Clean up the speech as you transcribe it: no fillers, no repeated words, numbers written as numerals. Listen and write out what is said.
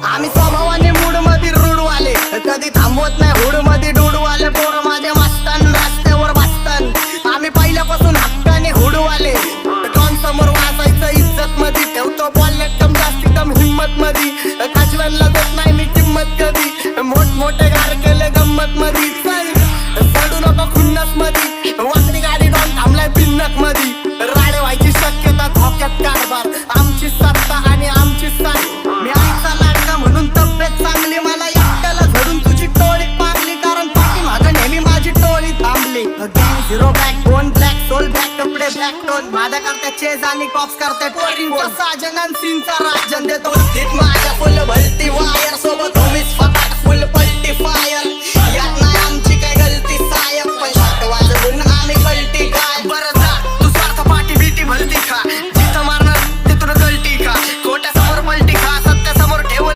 आम्ही स्वभावाने मूड मध्ये रूडवाले, कधी थांबवत नाही हुड मध्ये डूडवाले. पोरं माझे मस्तान रस्त्यावर बसतान, आम्ही पहिल्यापासून हक्काने हुडवाले. डॉन समोर वाचायचं इज्जत मध्ये, ठेवतो बॉल एकदम जास्त एकदम हिम्मत मध्ये. काजव्यांना देत नाही मी किंमत कधी, मोठमोठे गार केले गंमत मध्ये. पडू नको खुन्नस मध्ये, वाकडी गाडी डॉन थांबलाय बिन्नक मध्ये. राडे व्हायची शक्यता, धोक्यात कारभार, आमची सत्ता आणि आमची साथ. मी आईचा लाडका म्हणून तब्येत चांगली, मला एकट्याला धरून तुझी टोळी पारली. कारण पाठीमागं नेहमी माझी टोळी थांबली. गँग zero back bone black soul back कपडे ब्लॅक टोन, माझ्या करता चेज आणि कॉप्स करता टोरींचा साजन आणि सीनचा राजन देतो. माझ्या फुल भर